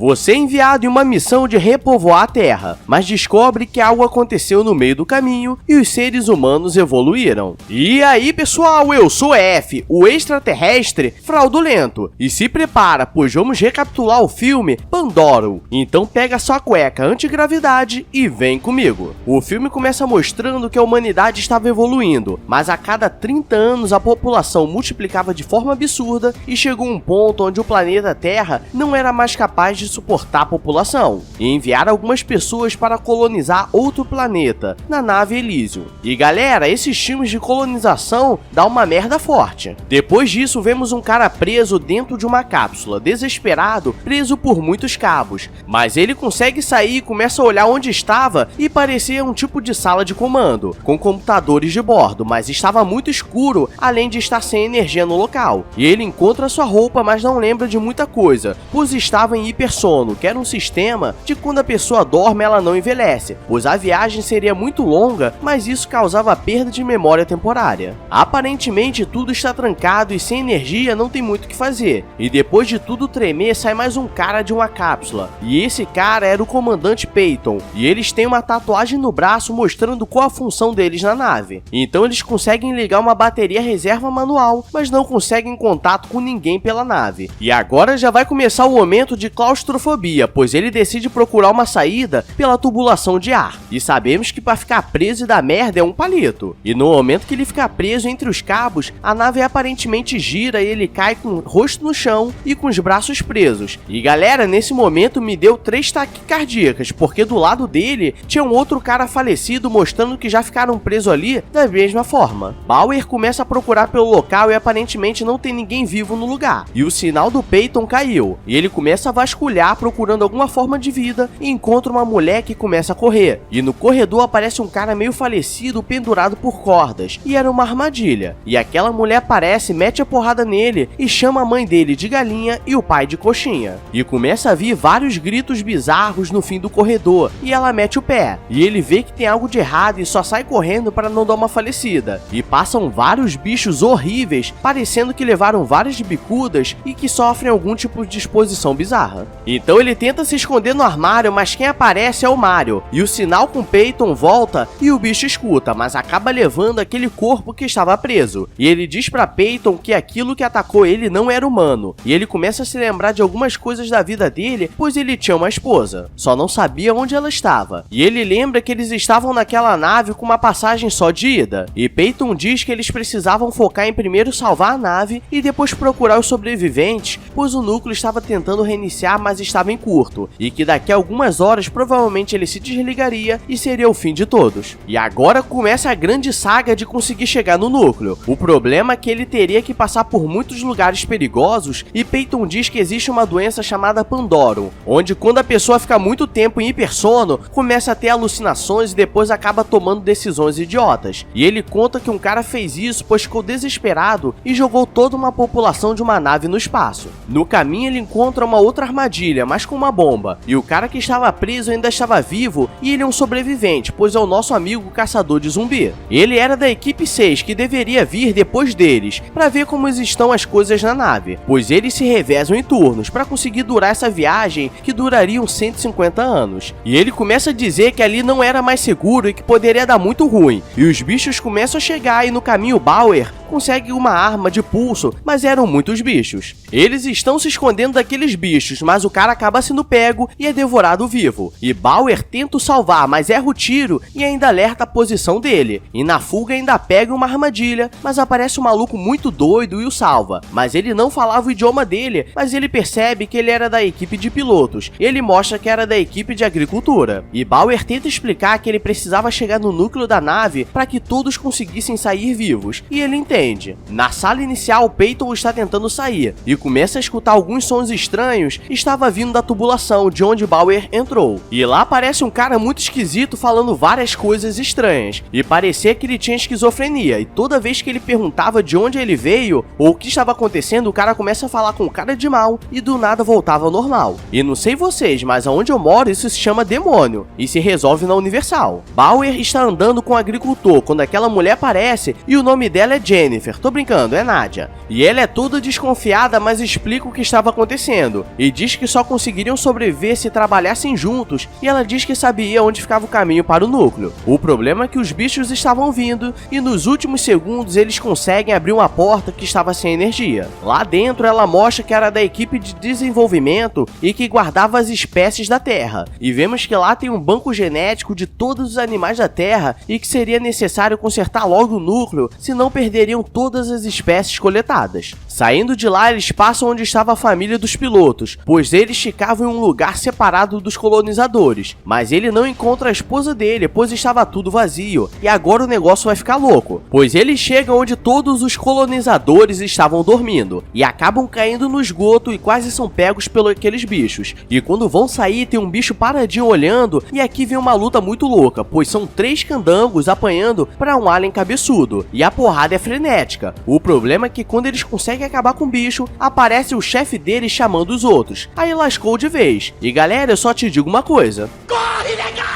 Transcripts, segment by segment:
Você é enviado em uma missão de repovoar a Terra, mas descobre que algo aconteceu no meio do caminho e os seres humanos evoluíram. E aí, pessoal, eu sou F, o extraterrestre fraudulento, e se prepara, pois vamos recapitular o filme Pandoro. Então pega sua cueca antigravidade e vem comigo. O filme começa mostrando que a humanidade estava evoluindo, mas a cada 30 anos a população multiplicava de forma absurda e chegou um ponto onde o planeta Terra não era mais capaz de suportar a população, e enviaram algumas pessoas para colonizar outro planeta, na nave Elysium. E galera, esses filmes de colonização dá uma merda forte. Depois disso, vemos um cara preso dentro de uma cápsula, desesperado, preso por muitos cabos, mas ele consegue sair e começa a olhar onde estava e parecia um tipo de sala de comando, com computadores de bordo, mas estava muito escuro, além de estar sem energia no local. E ele encontra sua roupa, mas não lembra de muita coisa, pois estava em hipersono, que era um sistema de quando a pessoa dorme ela não envelhece, pois a viagem seria muito longa, mas isso causava perda de memória temporária. Aparentemente tudo está trancado e sem energia não tem muito o que fazer, e depois de tudo tremer sai mais um cara de uma cápsula, e esse cara era o comandante Peyton, e eles têm uma tatuagem no braço mostrando qual a função deles na nave. Então eles conseguem ligar uma bateria reserva manual, mas não conseguem contato com ninguém pela nave. E agora já vai começar o momento de claustrofobia, pois ele decide procurar uma saída pela tubulação de ar. E sabemos que para ficar preso e dar merda é um palito. E no momento que ele fica preso entre os cabos, a nave aparentemente gira e ele cai com o rosto no chão e com os braços presos. E galera, nesse momento me deu 3 taquicardíacas, porque do lado dele tinha um outro cara falecido mostrando que já ficaram presos ali da mesma forma. Bauer começa a procurar pelo local e aparentemente não tem ninguém vivo no lugar. E o sinal do Peyton caiu. E ele começa a vasculhar procurando alguma forma de vida e encontra uma mulher que começa a correr. E no corredor aparece um cara meio falecido pendurado por cordas. E era uma armadilha. E aquela mulher aparece, mete a porrada nele e chama a mãe dele de galinha e o pai de coxinha. E começa a vir vários gritos bizarros no fim do corredor. E ela mete o pé. E ele vê que tem algo de errado e só sai correndo para não dar uma falecida. E passam vários bichos horríveis, parecendo que levaram várias bicudas e que sofrem algum tipo de exposição bizarra. Então ele tenta se esconder no armário, mas quem aparece é o Mario. E o sinal com Peyton volta e o bicho escuta, mas acaba levando aquele corpo que estava preso. E ele diz pra Peyton que aquilo que atacou ele não era humano. E ele começa a se lembrar de algumas coisas da vida dele, pois ele tinha uma esposa. Só não sabia onde ela estava. E ele lembra que eles estavam naquela nave com uma passagem só de ida. E Peyton diz que eles precisavam focar em primeiro salvar a nave e depois procurar os sobreviventes, pois o núcleo estava tentando reiniciar, mas estava em curto, e que daqui a algumas horas provavelmente ele se desligaria e seria o fim de todos. E agora começa a grande saga de conseguir chegar no núcleo. O problema é que ele teria que passar por muitos lugares perigosos e Peyton diz que existe uma doença chamada Pandoro, onde quando a pessoa fica muito tempo em hipersono, começa a ter alucinações e depois acaba tomando decisões idiotas. E ele conta que um cara fez isso pois ficou desesperado e jogou toda uma população de uma nave no espaço. No caminho ele encontra uma outra armadilha, mas com uma bomba, e o cara que estava preso ainda estava vivo e ele é um sobrevivente, pois é o nosso amigo caçador de zumbi. Ele era da equipe 6 que deveria vir depois deles, para ver como estão as coisas na nave, pois eles se revezam em turnos para conseguir durar essa viagem que duraria uns 150 anos. E ele começa a dizer que ali não era mais seguro e que poderia dar muito ruim, e os bichos começam a chegar e no caminho Bauer consegue uma arma de pulso, mas eram muitos bichos. Eles estão se escondendo daqueles bichos, mas o cara acaba sendo pego e é devorado vivo. E Bauer tenta o salvar, mas erra o tiro e ainda alerta a posição dele. E na fuga ainda pega uma armadilha, mas aparece um maluco muito doido e o salva. Mas ele não falava o idioma dele, mas ele percebe que ele era da equipe de pilotos. Ele mostra que era da equipe de agricultura. E Bauer tenta explicar que ele precisava chegar no núcleo da nave para que todos conseguissem sair vivos. E ele entende. Na sala inicial, Peyton está tentando sair e começa a escutar alguns sons estranhos. Estava vindo da tubulação de onde Bauer entrou. E lá aparece um cara muito esquisito falando várias coisas estranhas. E parecia que ele tinha esquizofrenia. E toda vez que ele perguntava de onde ele veio ou o que estava acontecendo, o cara começa a falar com cara de mal e do nada voltava ao normal. E não sei vocês, mas aonde eu moro isso se chama demônio e se resolve na Universal. Bauer está andando com o agricultor quando aquela mulher aparece e o nome dela é Jenny. Jennifer, tô brincando, é Nadia. E ela é toda desconfiada, mas explica o que estava acontecendo, e diz que só conseguiriam sobreviver se trabalhassem juntos, e ela diz que sabia onde ficava o caminho para o núcleo. O problema é que os bichos estavam vindo, e nos últimos segundos eles conseguem abrir uma porta que estava sem energia. Lá dentro ela mostra que era da equipe de desenvolvimento e que guardava as espécies da Terra, e vemos que lá tem um banco genético de todos os animais da Terra e que seria necessário consertar logo o núcleo, senão perderiam todas as espécies coletadas. Saindo de lá, eles passam onde estava a família dos pilotos, pois eles ficavam em um lugar separado dos colonizadores, mas ele não encontra a esposa dele, pois estava tudo vazio, e agora o negócio vai ficar louco, pois ele chega onde todos os colonizadores estavam dormindo, e acabam caindo no esgoto e quase são pegos pelos aqueles bichos, e quando vão sair tem um bicho paradinho olhando, e aqui vem uma luta muito louca, pois são 3 candangos apanhando para um alien cabeçudo, e a porrada é frenética. O problema é que quando eles conseguem acabar com o bicho, aparece o chefe deles chamando os outros, aí lascou de vez. E galera, eu só te digo uma coisa: corre, negada!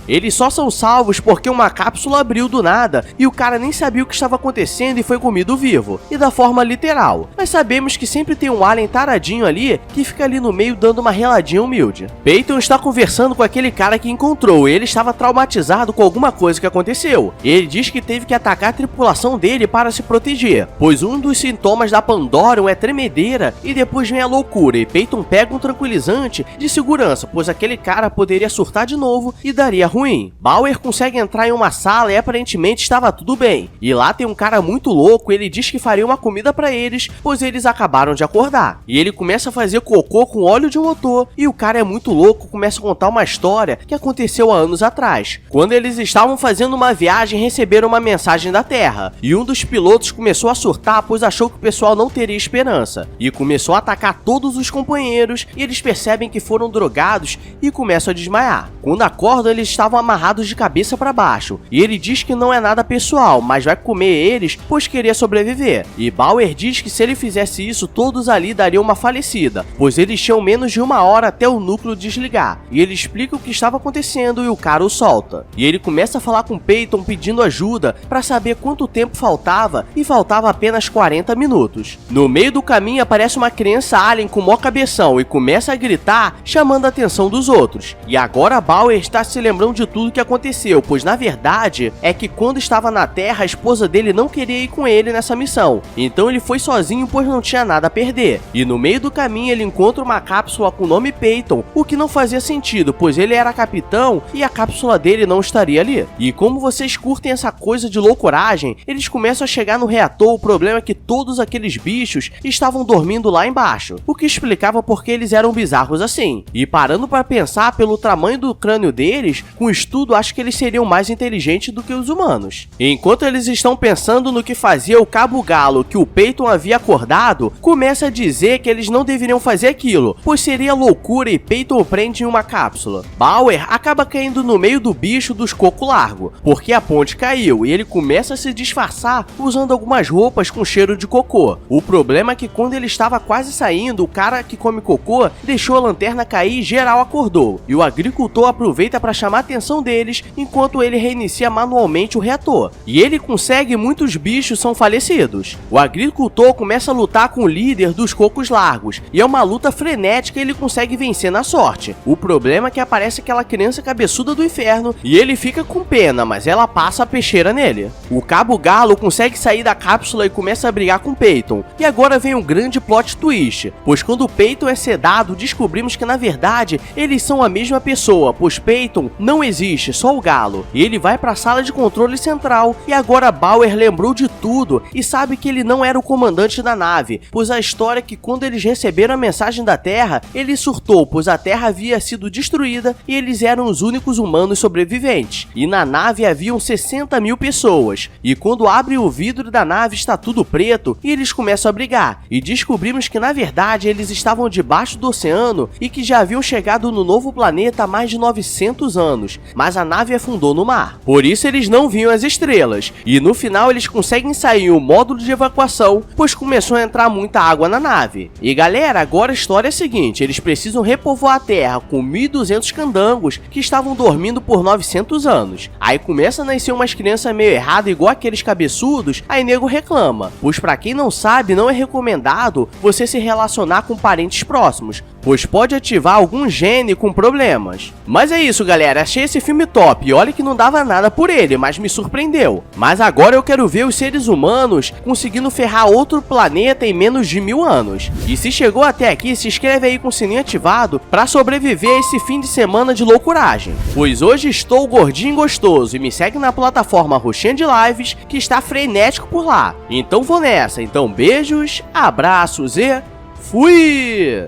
Eles só são salvos porque uma cápsula abriu do nada e o cara nem sabia o que estava acontecendo e foi comido vivo, e da forma literal. Mas sabemos que sempre tem um alien taradinho ali que fica ali no meio dando uma reladinha humilde. Peyton está conversando com aquele cara que encontrou e ele estava traumatizado com alguma coisa que aconteceu. Ele diz que teve que atacar a tripulação dele para se proteger, pois um dos sintomas da Pandorium é tremedeira e depois vem a loucura, e Peyton pega um tranquilizante de segurança, pois aquele cara poderia surtar de novo e daria ruim. Bauer consegue entrar em uma sala e aparentemente estava tudo bem. E lá tem um cara muito louco e ele diz que faria uma comida para eles, pois eles acabaram de acordar. E ele começa a fazer cocô com óleo de motor e o cara é muito louco, começa a contar uma história que aconteceu há anos atrás. Quando eles estavam fazendo uma viagem, receberam uma mensagem da Terra. E um dos pilotos começou a surtar, pois achou que o pessoal não teria esperança. E começou a atacar todos os companheiros e eles percebem que foram drogados e começam a desmaiar. Quando acordam, eles estavam amarrados de cabeça para baixo, e ele diz que não é nada pessoal, mas vai comer eles, pois queria sobreviver. E Bauer diz que se ele fizesse isso, todos ali dariam uma falecida, pois eles tinham menos de 1 hora até o núcleo desligar. E ele explica o que estava acontecendo e o cara o solta. E ele começa a falar com Peyton pedindo ajuda para saber quanto tempo faltava, e faltava apenas 40 minutos. No meio do caminho aparece uma criança alien com mó cabeção e começa a gritar, chamando a atenção dos outros. E agora Bauer está se lembrando de tudo que aconteceu, pois na verdade é que quando estava na Terra a esposa dele não queria ir com ele nessa missão, então ele foi sozinho pois não tinha nada a perder. E no meio do caminho ele encontra uma cápsula com o nome Peyton, o que não fazia sentido, pois ele era capitão e a cápsula dele não estaria ali. E como vocês curtem essa coisa de loucuragem, eles começam a chegar no reator. O problema é que todos aqueles bichos estavam dormindo lá embaixo, o que explicava porque eles eram bizarros assim. E parando para pensar pelo tamanho do crânio deles, com estudo acho que eles seriam mais inteligentes do que os humanos. Enquanto eles estão pensando no que fazia, o Cabo Galo, que o Peyton havia acordado, começa a dizer que eles não deveriam fazer aquilo, pois seria loucura, e Peyton o prende em uma cápsula. Bauer acaba caindo no meio do bicho dos coco largo, porque a ponte caiu e ele começa a se disfarçar usando algumas roupas com cheiro de cocô. O problema é que quando ele estava quase saindo, o cara que come cocô deixou a lanterna cair e geral acordou, e o agricultor aproveita para chamar a atenção deles enquanto ele reinicia manualmente o reator, e ele consegue e muitos bichos são falecidos. O agricultor começa a lutar com o líder dos cocos largos, e é uma luta frenética e ele consegue vencer na sorte. O problema é que aparece aquela criança cabeçuda do inferno e ele fica com pena, mas ela passa a peixeira nele. O Cabo Galo consegue sair da cápsula e começa a brigar com Peyton, e agora vem um grande plot twist, pois quando Peyton é sedado, descobrimos que na verdade eles são a mesma pessoa, pois Peyton não existe, só o Galo. E ele vai para a sala de controle central, e agora Bauer lembrou de tudo e sabe que ele não era o comandante da nave, pois a história é que quando eles receberam a mensagem da Terra, ele surtou, pois a Terra havia sido destruída e eles eram os únicos humanos sobreviventes. E na nave haviam 60 mil pessoas, e quando abre o vidro da nave está tudo preto e eles começam a brigar, e descobrimos que na verdade eles estavam debaixo do oceano e que já haviam chegado no novo planeta há mais de 900 anos, estrelas, mas a nave afundou no mar. Por isso eles não viam as estrelas, e no final eles conseguem sair em um módulo de evacuação, pois começou a entrar muita água na nave. E galera, agora a história é a seguinte, eles precisam repovoar a Terra com 1.200 candangos que estavam dormindo por 900 anos. Aí começa a nascer umas crianças meio erradas igual aqueles cabeçudos, aí nego reclama, pois pra quem não sabe, não é recomendado você se relacionar com parentes próximos, pois pode ativar algum gene com problemas. Mas é isso galera, achei esse filme top e olha que não dava nada por ele, mas me surpreendeu. Mas agora eu quero ver os seres humanos conseguindo ferrar outro planeta em menos de 1000 anos. E se chegou até aqui, se inscreve aí com o sininho ativado pra sobreviver a esse fim de semana de loucuragem. Pois hoje estou gordinho e gostoso e me segue na plataforma Roxinha de Lives que está frenético por lá. Então vou nessa, então beijos, abraços e fui!